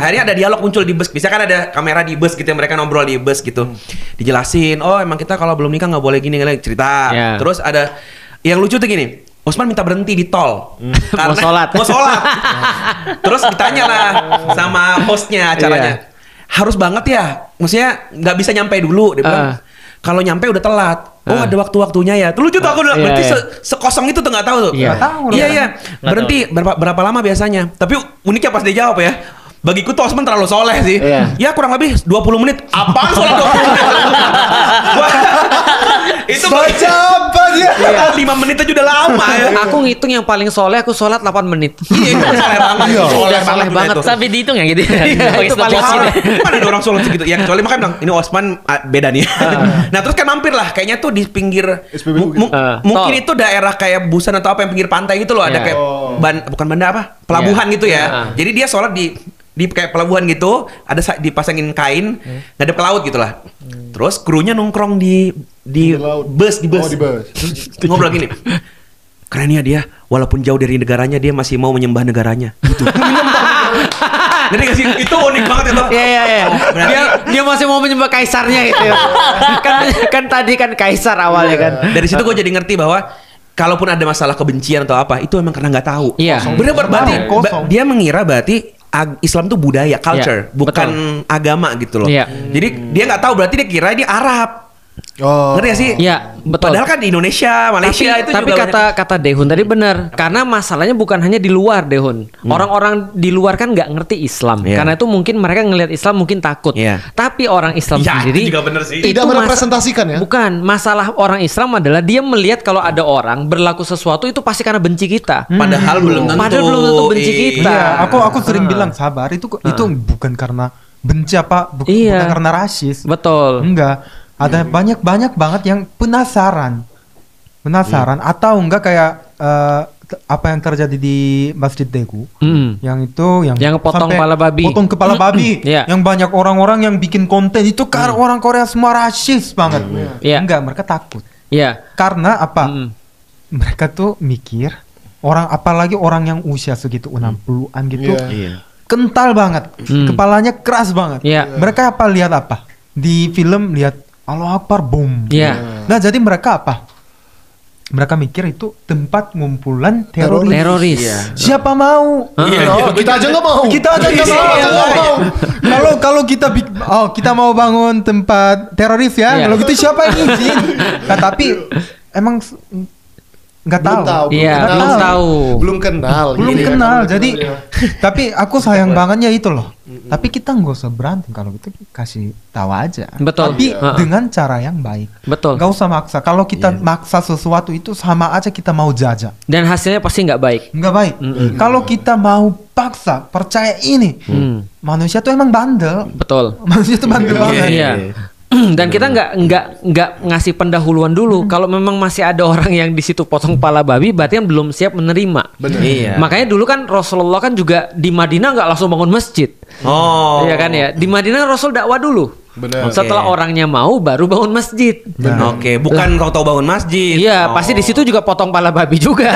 D: Akhirnya ada dialog muncul di bus. Bisa kan ada kamera di bus gitu, mereka ngobrol di bus gitu. Dijelasin, oh emang kita kalau belum nikah nggak boleh gini cerita.
C: Ya.
D: Terus ada yang lucu tuh gini. Usman minta berhenti di tol
C: Mau sholat.
D: Mau sholat. Terus ditanya lah sama hostnya acaranya. Harus banget ya? Maksudnya nggak bisa nyampe dulu. Dia bilang, kalau nyampe udah telat. Oh ada waktu-waktunya ya. Tuh lucu tuh aku
C: Iya,
D: berarti
C: iya.
D: sekosong itu tuh nggak tahu tuh.
C: Iya.
A: Nggak tahu,
D: Iya. Berhenti berapa lama biasanya? Tapi uniknya pas dia jawab ya. Bagiku tuh Osman terlalu soleh sih.
C: Iya.
D: Ya kurang lebih 20 menit. Apaan sholat 20 menit? Itu
B: Baca apa dia?
D: 5 menit aja udah lama ya.
C: Aku ngitung yang paling soleh aku sholat 8 menit.
D: Iya itu soleh banget.
B: Iya.
C: Udah soleh
D: udah
C: banget.
D: itu.
E: Sampai dihitung ya gitu.
C: itu paling soleh.
D: Mana ada orang sholat segitu? Ya kecuali makanya bilang ini Osman beda nih. Nah terus kan mampir lah. Kayaknya tuh di pinggir
B: SPBU gitu.
D: mungkin
C: Tol.
D: itu daerah kayak Busan atau apa yang pinggir pantai gitu loh. Ada
C: Iya.
D: kayak bukan banda apa? Pelabuhan
C: Iya.
D: gitu ya.
C: Iya.
D: Jadi dia sholat di kayak pelabuhan gitu, ada dipasangin kain, ngadep ke laut gitu lah. Terus krunya nongkrong di
B: laut.
D: bus.
B: Oh, di bus.
D: Ngobrol gini. Kerennya dia, walaupun jauh dari negaranya dia masih mau menyembah negaranya. Gitu. Ngerti gak sih? Itu unik banget itu.
C: Iya. Dia masih mau menyembah kaisarnya gitu. Ya. kan tadi kan kaisar awalnya kan.
D: Dari situ gue jadi ngerti bahwa kalaupun ada masalah kebencian atau apa, itu emang karena nggak tahu.
C: Iya.
D: Bener berarti
A: Kosong.
D: dia mengira berarti Islam tuh budaya, culture,
C: Iya,
D: bukan agama gitu loh.
C: Iya.
D: Jadi dia nggak tahu berarti dia kira dia Arab.
B: Oh.
D: Ngerti gak sih?
C: Iya, betul.
D: Padahal kan di Indonesia, Malaysia itu
C: tapi
D: juga
C: kata Dehun tadi benar, karena masalahnya bukan hanya di luar Dehun. Orang-orang di luar kan nggak ngerti Islam,
D: Iya.
C: karena itu mungkin mereka ngelihat Islam mungkin takut.
D: Iya.
C: Tapi orang Islam
D: Ya,
C: sendiri
D: itu juga bener sih.
B: Tidak merepresentasikan ya?
C: Bukan, masalah orang Islam adalah dia melihat kalau ada orang berlaku sesuatu itu pasti karena benci kita.
D: Padahal belum tentu.
C: Padahal belum tentu benci kita.
A: Iya, aku sering bilang sabar itu bukan karena benci apa,
C: Iya.
A: bukan karena rasis.
C: Betul.
A: Enggak, ada banyak banget yang penasaran atau enggak kayak apa yang terjadi di Masjid Daegu. Yang itu
C: Yang potong
A: sampai
C: kepala babi.
A: Potong kepala babi.
C: Iya.
A: Yang banyak orang-orang yang bikin konten itu karena orang Korea semua rasis banget.
C: Iya.
A: Enggak, mereka takut.
C: Iya.
A: Karena apa? Mereka tuh mikir apalagi orang yang usia segitu 60-an gitu.
B: Iya.
A: Kental banget. Kepalanya keras banget.
C: Iya.
A: Mereka lihat apa? Di film lihat Allahu Akbar, boom.
C: Iya.
A: Nah, jadi mereka apa? Mereka mikir itu tempat ngumpulan teroris.
C: Teroris.
A: Siapa mau?
B: Oh, kita aja nggak mau.
A: Kita aja nggak mau. Kalau kita mau bangun tempat teroris ya.
C: Iya.
A: Kalau gitu siapa yang izin? Nah, tapi emang nggak tahu.
C: Iya,
A: Nggak
C: belum tahu.
B: Belum kenal.
A: Belum
B: Gitu ya,
A: kenal.
B: kalau
A: Jadi
B: gitu ya.
A: tapi aku sayang bangetnya itu loh. Tapi kita nggak usah berantem kalau gitu, kasih tahu aja.
C: Betul.
A: Tapi
C: Iya.
A: dengan cara yang baik.
C: Betul.
A: Nggak usah maksa. Kalau kita maksa sesuatu itu sama aja kita mau jajah.
C: Dan hasilnya pasti nggak baik.
A: Nggak baik. Kalau kita mau paksa, percaya ini, manusia tuh emang bandel.
C: Betul.
A: Manusia tuh bandel banget.
C: Iya. Dan kita nggak ngasih pendahuluan dulu. Kalau memang masih ada orang yang di situ potong kepala babi, berarti kan belum siap menerima.
B: Bener.
D: Iya.
C: Makanya dulu kan Rasulullah kan juga di Madinah nggak langsung bangun masjid.
D: Oh.
C: Iya kan ya. Di Madinah Rasul dakwah dulu.
B: Bener.
C: Setelah
D: Oke.
C: orangnya mau, baru bangun masjid.
D: Oke, bukan tahu-tahu bangun masjid.
C: Iya, pasti di situ juga potong kepala babi juga.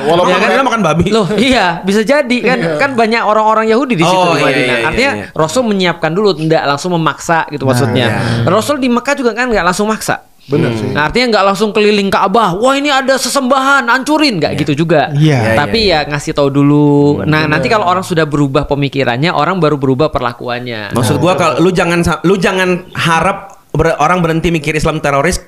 D: Walaupun
C: Ya kan?
D: mereka makan babi.
C: Loh, iya, bisa jadi kan banyak orang-orang Yahudi di situ
D: Oh,
C: di
D: iya,
C: Madinah.
D: iya,
C: Artinya
D: iya.
C: Rasul menyiapkan dulu, tidak langsung memaksa gitu maksudnya.
D: iya.
C: Rasul di Mekah juga kan nggak langsung maksa.
B: Bener sih.
C: Nah, artinya nggak langsung keliling Ka'bah. Wah, ini ada sesembahan, hancurin nggak gitu juga.
A: Iya.
C: Tapi ya ngasih tahu dulu. Nah, nanti kalau orang sudah berubah pemikirannya, orang baru berubah perlakuannya.
D: Maksud gua kalau lu jangan harap orang berhenti mikir Islam teroris.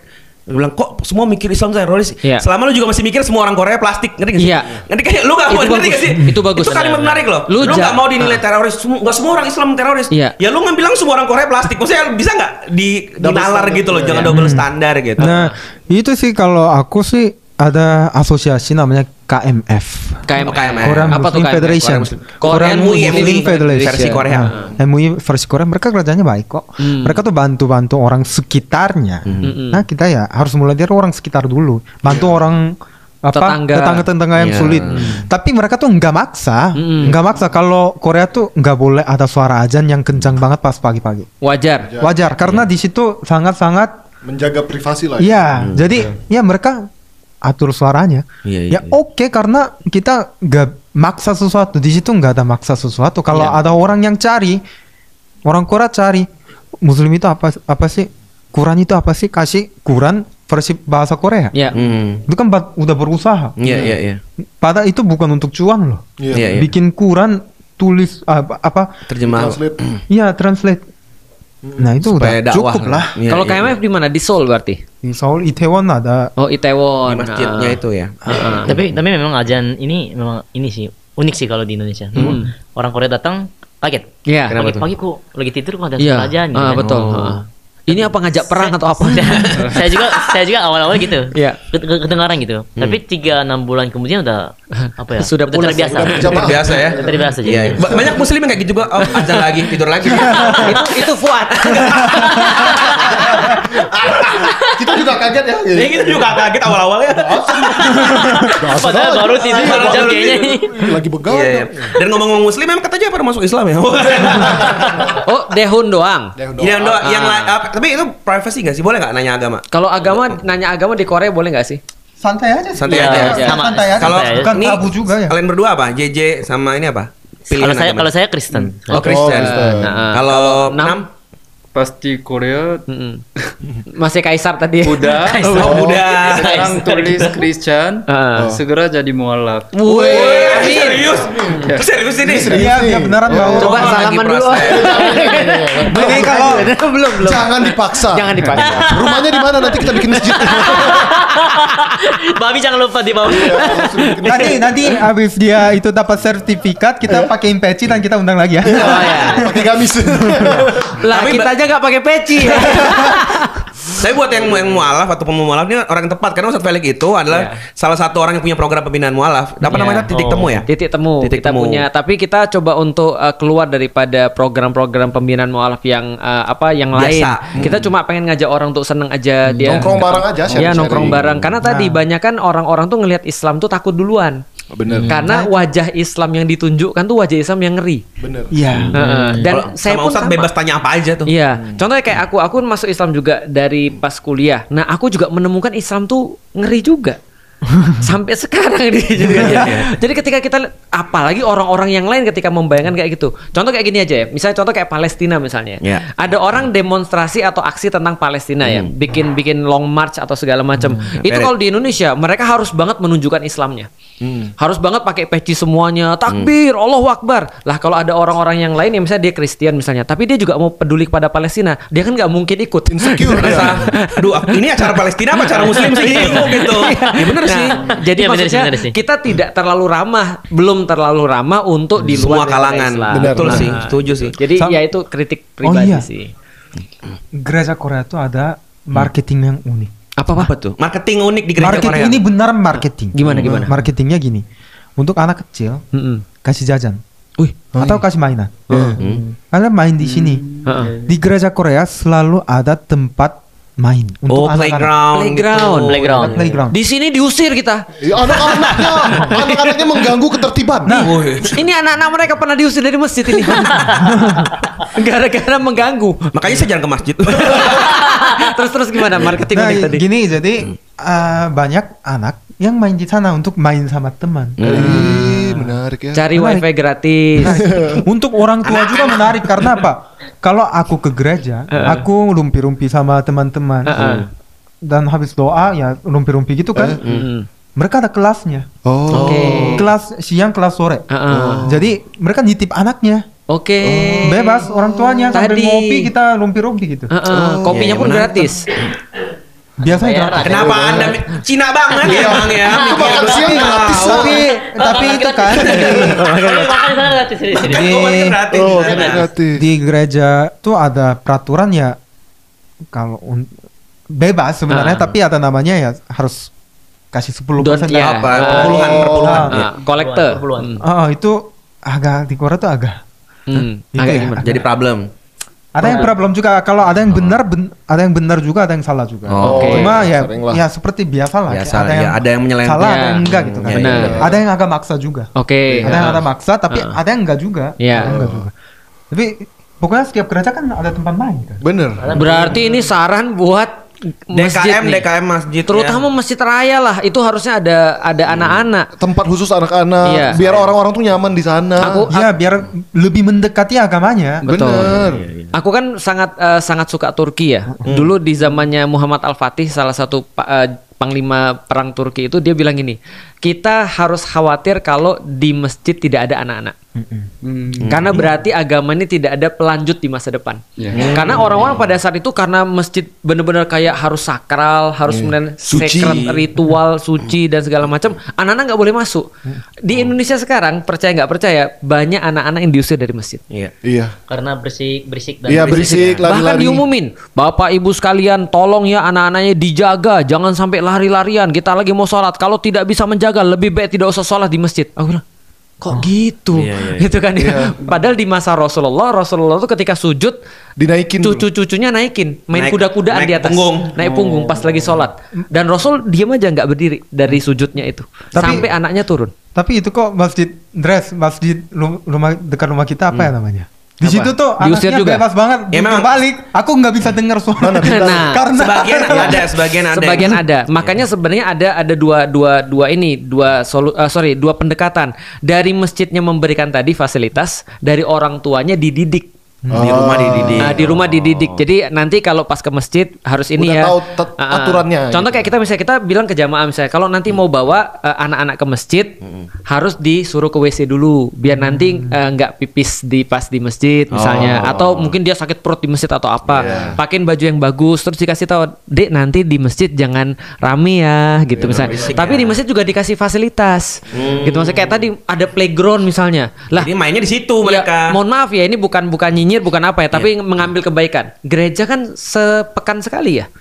D: Lu bilang kok semua mikir Islam teroris.
C: Iya.
D: Selama lu juga masih mikir semua orang Korea plastik, ngerti gak sih?
C: Iya.
D: Ngerti kayak lu gak mau
C: Itu
D: ngerti
C: bagus.
D: gak sih?
C: Itu bagus.
D: Itu kalimat menarik loh.
C: Lu
D: Lu gak mau dinilai teroris. Gak semua orang Islam teroris.
C: Iya.
D: Ya lu nggak bilang semua orang Korea plastik. Maksudnya bisa nggak dinalar gitu loh? Jangan double standar gitu.
A: Nah, itu sih kalau aku sih ada asosiasi namanya KMF.
C: KMF.
A: Korean
C: Apa tuh
A: Muslim
C: KMF?
A: Federation.
C: Korean
A: Muslim
C: MUI
A: Federation.
D: versi Korea.
A: MUI versi Korea. Mereka kerjanya baik kok. Mereka tuh bantu orang sekitarnya. Nah, kita ya harus mulai dari orang sekitar dulu. Bantu orang tetangga yang
D: Iya.
A: sulit. Tapi mereka tuh nggak maksa. Kalau Korea tuh nggak boleh ada suara azan yang kencang banget pas pagi-pagi.
C: Wajar.
A: Karena di situ sangat-sangat
B: Menjaga privasi lah.
A: iya. Jadi ya mereka atur suaranya.
D: Iya,
A: Ya oke, karena kita nggak maksa sesuatu. Di situ nggak ada maksa sesuatu. Kalau ada orang yang orang Korea cari Muslim itu apa sih? Quran itu apa sih? Kasih Quran versi bahasa Korea.
C: Ya.
A: Itu kan udah berusaha.
D: Iya.
A: Padahal itu bukan untuk cuan loh.
B: Iya.
A: Bikin Quran tulis
D: Terjemah.
B: Translate.
A: Iya, translate. Nah itu
D: Supaya
A: udah
D: dakwah
A: cukup lah.
D: Iya,
C: Kalau
D: iya.
C: KMF di mana? Di Seoul berarti.
A: Di Seoul, Itaewon ada.
C: Oh, Itaewon.
D: Di masjidnya itu ya.
E: Tapi memang azan ini memang ini sih unik sih kalau di Indonesia. Orang Korea datang kaget.
C: Iya.
D: Kenapa tuh?
E: Pagi-pagi kok lagi tidur kok ada
C: Iya.
E: suara azan gitu kan.
C: Betul. Ini apa ngajak perang atau apa?
E: saya juga awal-awal gitu.
C: Iya.
E: Kedengaran gitu. Tapi 3-6 bulan kemudian udah apa ya?
C: Sudah
E: udah
C: pulas,
E: terbiasa.
B: udah berjamaah.
D: Biasa ya.
E: Udah terbiasa jadi.
D: Iya. Banyak muslim yang kayak gitu juga. Oh, azan lagi, tidur lagi.
C: itu Fuad.
B: Kita juga kaget ya.
D: Ya kita juga kaget awal-awalnya.
E: Padahal baru tidur baru jam kayaknya.
B: Lagi begadang.
D: Iya. Dan ngomong-ngomong muslim emang katanya pada masuk Islam ya.
C: Oh, Dehun doang.
D: Yang yang tapi itu privacy nggak sih? Boleh nggak nanya agama?
C: Kalau nanya agama di Korea boleh nggak sih?
A: Santai aja.
D: Santai
E: Iya,
D: aja.
E: iya. Sama.
A: Santai aja.
D: Kalau
A: Bukan
D: ini
A: tabu juga ya.
D: kalian berdua apa? JJ sama ini apa?
E: Kalau saya Kristen.
D: Oh Kristen.
B: Kristen.
D: Kalau
C: Nam?
D: Nam?
F: Pasti Korea
C: Masih Kaisar tadi.
F: Buddha.
D: Oh Buddha.
F: Sekarang tulis Christian. Segera jadi mualaf.
C: Wih,
D: Serius? Serius ini?
A: Iya, beneran mau.
C: Coba salaman dulu.
A: Jadi kalau
C: belum.
B: Jangan dipaksa.
C: Jangan dipaksa.
B: Rumahnya di mana nanti kita bikin masjid.
E: Babi jangan lupa di bawah.
A: nanti habis dia itu dapat sertifikat, kita pakein peci dan kita undang lagi ya.
C: Oh ya.
B: Pakai gamis.
C: Lah kita aja nggak pakai peci.
D: Tapi buat yang mualaf atau pemualaf ini orang yang tepat karena Ustadz Felix itu adalah salah satu orang yang punya program pembinaan mualaf. Apa namanya? Titik temu ya?
C: Titik temu
D: Titik
C: kita
D: temu.
C: punya, tapi kita coba untuk keluar daripada program-program pembinaan mualaf yang yang lain.
D: Biasa.
C: Kita cuma pengen ngajak orang untuk seneng aja dia.
B: Nongkrong bareng aja,
C: Iya,
B: sharing-sharing.
C: nongkrong bareng. Karena tadi banyak kan orang-orang tuh ngelihat Islam tuh takut duluan.
B: Bener.
C: Karena wajah Islam yang ditunjukkan tuh wajah Islam yang ngeri.
B: Bener.
A: Iya.
C: Dan
D: Kalau
C: saya
D: sama
C: pun
D: Ustadz
C: sama.
D: bebas tanya apa aja tuh.
C: Iya, contohnya kayak aku masuk Islam juga dari pas kuliah. Nah, aku juga menemukan Islam tuh ngeri juga. Sampai sekarang ini juga. Jadi ketika kita apalagi orang-orang yang lain ketika membayangkan kayak gitu. Contoh kayak gini aja ya. Misalnya contoh kayak Palestina misalnya.
D: Iya.
C: Ada orang demonstrasi atau aksi tentang Palestina ya, bikin long march atau segala macam. Itu kalau di Indonesia mereka harus banget menunjukkan Islamnya. Harus banget pakai peci semuanya, takbir, Allahu Akbar. Lah kalau ada orang-orang yang lain yang misalnya dia Kristen misalnya, tapi dia juga mau peduli kepada Palestina, dia kan nggak mungkin ikut.
B: Insecure.
D: Aduh, ini acara Palestina apa acara Muslim sih? Gitu. Ya bener sih.
C: Nah, jadi
E: Iya, bener
C: maksudnya
E: sih.
C: kita tidak terlalu ramah, belum terlalu ramah untuk di
D: Semua
C: luar daripada
D: kalangan.
C: Islam.
D: Betul
C: Nah,
D: sih, setuju sih.
C: Jadi ya itu kritik pribadi
A: iya.
C: sih.
A: Gereja Korea itu ada marketing yang unik.
C: Apa
D: tuh? Marketing unik di gereja
A: Marketing
D: Korea.
A: ini benar marketing.
C: Gimana?
A: Marketingnya gini. Untuk anak kecil kasih jajan.
C: Wih,
A: Atau kasih mainan. Kalian main di sini. Di gereja Korea selalu ada tempat main untuk anak-anak.
E: Playground.
C: Di sini diusir kita.
B: Ya, anak-anaknya mengganggu ketertiban.
A: Nah,
C: Ini anak-anak mereka pernah diusir dari masjid ini. Gara-gara mengganggu.
D: Makanya saya jarang ke masjid.
C: Terus gimana marketing
A: nah
C: unik tadi?
A: gini, jadi banyak anak yang main di sana untuk main sama teman.
B: Menarik ya.
C: Cari
A: Menarik.
C: wifi gratis.
A: Untuk orang tua juga menarik karena apa? Kalau aku ke gereja, aku rumpi-rumpi sama teman-teman. dan habis doa ya rumpi-rumpi gitu kan. Mereka ada kelasnya. Kelas siang, kelas sore. Jadi mereka nitip anaknya. Bebas orang tuanya sambil ngopi kita rumpi-rumpi gitu.
C: Kopinya pun gratis.
A: Biasanya gratis.
D: Kenapa Anda Cina banget ya Bang ya?
B: Makan siang gratis.
A: Tapi itu kan di gereja tuh ada peraturan ya kalau bebas sebenarnya tapi ada namanya ya harus kasih 10%
C: kolektor.
A: Itu agak di Korea tuh agak
D: Jadi problem.
A: ada yang problem juga kalau ada yang ada yang benar juga ada yang salah juga. Cuma ya seperti biasa lah.
D: Ada yang menyeleweng.
A: Salah ada yang enggak gitu kan. Ada yang agak maksa juga. Ada yang agak maksa tapi ada yang enggak juga. Enggak juga. Tapi pokoknya setiap gereja kan ada tempat main kan.
B: Bener.
C: Berarti ini saran buat
D: DKM masjid,
C: terutama masjid raya lah, itu harusnya ada anak-anak,
B: tempat khusus anak-anak, biar orang-orang tuh nyaman di sana.
A: Biar lebih mendekati agamanya.
B: Bener.
C: Aku kan sangat suka Turki ya. Dulu di zamannya Muhammad Al-Fatih, salah satu panglima perang Turki itu, dia bilang gini, kita harus khawatir kalau di masjid tidak ada anak-anak. Karena berarti agama ini tidak ada pelanjut di masa depan. Karena orang-orang pada saat itu karena masjid benar-benar kayak harus sakral, harus sacred ritual, suci dan segala macam, anak-anak nggak boleh masuk. Di Indonesia sekarang, percaya nggak percaya, banyak anak-anak yang diusir dari masjid.
B: Iya.
E: Karena berisik dan
B: berisik, lari-lari.
C: Bahkan diumumin, Bapak Ibu sekalian, tolong ya anak-anaknya dijaga, jangan sampai lari-larian. Kita lagi mau sholat, kalau tidak bisa menjaga, lebih baik tidak usah sholat di masjid. Aku bilang, kok gitu? Gitu kan ya. Padahal di masa Rasulullah tuh ketika sujud
B: dinaikin,
C: cucu-cucunya naikin, main kuda-kudaan di atas, naik punggung pas lagi sholat. Dan Rasul diam aja nggak berdiri dari sujudnya itu, sampai anaknya turun.
A: Tapi itu kok masjid rumah dekat rumah kita apa ya namanya? Di situ tuh
C: diusir
A: anaknya
C: juga.
A: bebas banget.
D: Memang
A: balik, aku nggak bisa dengar suara.
C: Karena
D: sebagian ada.
C: Makanya sebenarnya ada dua pendekatan. Dari masjidnya memberikan tadi fasilitas, dari orang tuanya dididik. Di rumah dididik. Jadi nanti kalau pas ke masjid harus ini
B: udah
C: ya
B: tahu aturannya.
C: Contoh kayak kita bilang ke jamaah misalnya, kalau nanti mau bawa anak-anak ke masjid harus disuruh ke WC dulu biar nanti nggak pipis pas di masjid misalnya, atau mungkin dia sakit perut di masjid atau apa. Pakein baju yang bagus, terus dikasih tahu, "Dek, nanti di masjid jangan rame ya," gitu misalnya. Tapi di masjid juga dikasih fasilitas. Gitu maksudnya kayak tadi ada playground misalnya. Lah,
D: jadi mainnya di situ mereka.
C: Mohon maaf ya, ini bukan nyinyir, bukan apa ya, tapi mengambil kebaikan. Gereja kan sepekan sekali ya.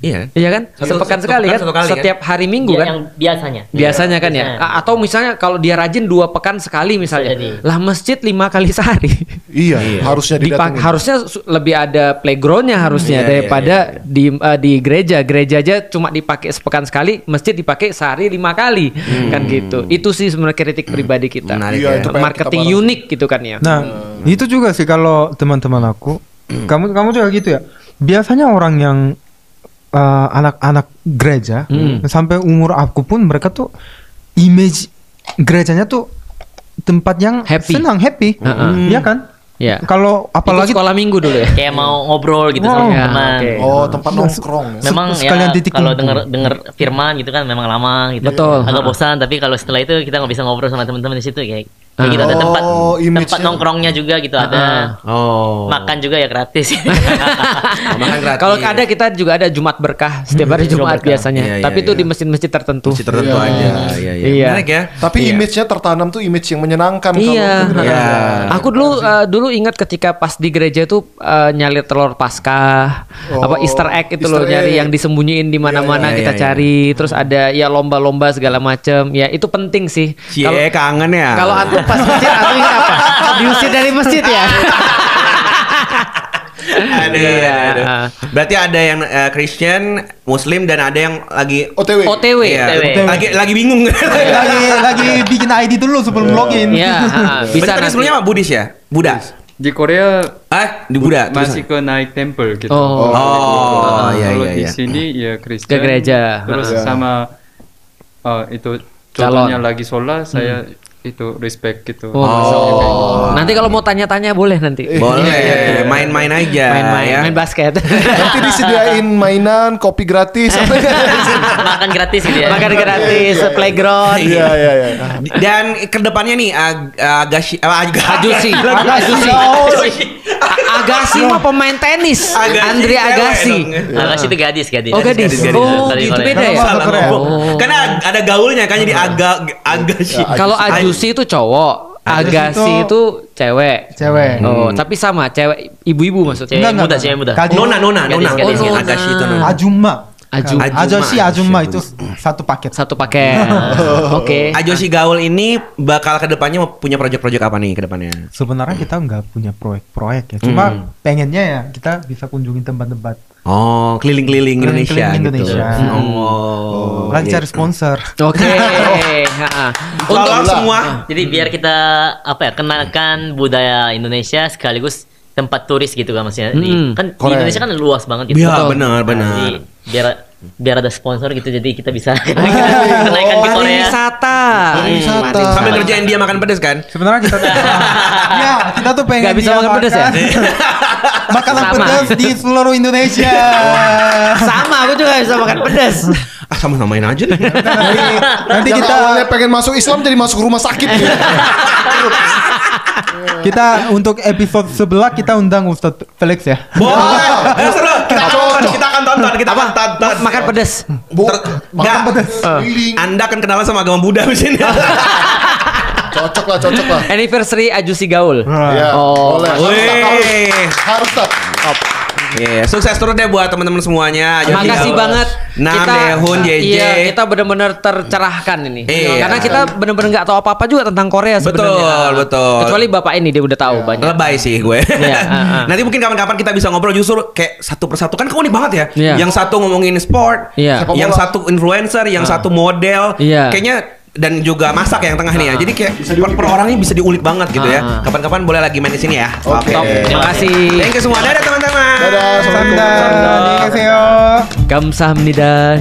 C: Iya kan? Sepekan sekali kan? Setiap hari Minggu kan?
E: Yang biasanya.
C: Biasanya kan ya. Atau misalnya kalau dia rajin 2 pekan sekali misalnya. Lah masjid 5 kali sehari.
B: Iya, harusnya didatengin.
C: Harusnya lebih ada playgroundnya harusnya daripada di gereja. Gereja aja cuma dipakai sepekan sekali, masjid dipakai sehari 5 kali. Kan gitu. Itu sih sebenarnya kritik pribadi kita. Marketing unik gitu kan ya.
A: Nah, itu juga sih kalau teman-teman aku. Kamu juga gitu ya. Biasanya orang yang anak-anak gereja sampai umur aku pun mereka tuh image gerejanya tuh tempat yang senang, happy, ya kan?
C: Ya.
A: Kalau apalagi
C: itu sekolah minggu dulu ya.
E: Kayak mau ngobrol gitu sama teman.
B: Tempat nongkrong.
E: Memang ya kalau denger firman gitu kan memang lama gitu.
C: Betul.
E: Agak bosan, tapi kalau setelah itu kita nggak bisa ngobrol sama teman-teman di situ kayak gitu, ada tempat nongkrongnya juga gitu, ada makan juga ya gratis.
D: Makan gratis.
C: Kalau ada, kita juga ada Jumat berkah setiap hari Jumat biasanya. Tapi itu di masjid-masjid tertentu.
D: Masjid tertentu aja. Iya. Menarik ya.
B: Tapi image-nya tertanam tuh image yang menyenangkan.
C: Iya. Aku dulu ingat ketika pas di gereja tuh nyali telur Paskah, apa Easter egg itu loh, nyari yang disembunyiin di mana-mana kita cari. Terus ada ya lomba-lomba segala macam. Ya itu penting sih.
D: Kalau kangen ya.
C: Kalau antum pas masjid, antum ingat apa? Diusir dari masjid ya.
D: Aduh. Berarti ada yang Christian, Muslim, dan ada yang lagi
C: OTW.
D: Lagi bingung.
A: lagi bikin ID dulu sebelum login.
C: Iya, bisa.
D: Berarti sebelumnya apa Buddhis ya? Buddha.
F: Di Korea
D: Di Buddha
F: masih ke naik temple gitu.
D: Iya.
F: Di sini ya Kristen.
C: Ke gereja.
F: Terus sama itu contohnya lagi sholat, saya itu respect gitu.
C: Nanti kalau mau tanya-tanya boleh nanti.
D: Boleh, main-main aja.
C: Main basket.
B: Nanti disediain mainan, kopi gratis.
E: Makan gratis gitu ya.
C: Makan gratis, playground.
B: Iya.
D: Dan kedepannya nih Ajusi.
C: Agassi mah pemain tenis. Andre Agassi.
E: Agassi itu gadis.
C: Oh gadis. Oh
E: Dari
C: gitu
E: Korea.
C: beda ya.
D: Salah ngomong. Karena ada gaulnya kan jadi Agassi.
C: Kalau Ajusi itu cowok, Agassi itu cewek. Oh, tapi sama cewek ibu-ibu maksudnya.
E: Cewek muda.
D: Nona.
E: Gadis.
D: Agassi itu Nona.
A: Ajumma itu satu paket.
C: Oke.
D: Ajoshi Gaul ini bakal kedepannya mau punya proyek-proyek apa nih kedepannya?
A: Sebenarnya kita nggak punya proyek ya. Cuma pengennya ya kita bisa kunjungi tempat-tempat.
D: Oh, keliling-keliling Indonesia.
A: Lagi cari sponsor.
C: Oke.
D: Untuk semua.
E: Jadi biar kita kenalkan budaya Indonesia sekaligus tempat turis gitu kan maksudnya. Kan di Indonesia kan luas banget gitu.
D: Iya, benar.
E: Jadi biar ada sponsor gitu jadi kita bisa kenaikan ke Korea.
C: Wisata.
D: Sambil ngerjain dia makan pedas kan?
A: Sebenarnya kita kita tuh pengen
C: Gak bisa makan pedas ya?
A: Makanan pedas di seluruh Indonesia.
C: Sama, aku juga bisa makan pedas.
D: Sama-samain aja deh.
A: Nanti
B: Yang
A: kita
B: awalnya pengen masuk Islam jadi masuk rumah sakit.
A: kita untuk episode sebelah kita undang Ustadz Felix ya.
D: Boleh. Seru. Kita akan tonton.
C: Makan pedas.
D: Makan pedas. Anda akan kenalan sama agama Buddha di sini.
B: Cocok lah.
C: Anniversary Ajusi Gaul.
B: Iya. Boleh. Harus tak.
D: Sukses terus deh buat teman-teman semuanya.
C: Makasih banget.
D: Dehun, JJ.
C: Iya, kita benar-benar tercerahkan ini.
D: Iya.
C: Karena kita benar-benar nggak tahu apa-apa juga tentang Korea sebenarnya.
D: Betul.
C: Kecuali bapak ini dia udah tahu banyak.
D: Lebay sih gue. Nanti mungkin kapan-kapan kita bisa ngobrol justru kayak satu persatu kan unik banget ya. Yang satu ngomongin sport, yang satu influencer, yang satu model. Kayaknya dan juga masak yang tengah nih ya. Jadi kayak per orangnya bisa diulik banget gitu ya. Kapan-kapan boleh lagi main di sini ya.
B: Oke.
C: Terima kasih.
D: Thank you semua. Dadah teman-teman.
B: Dadah.
A: Annyeonghaseyo.
C: Kamsahamnida.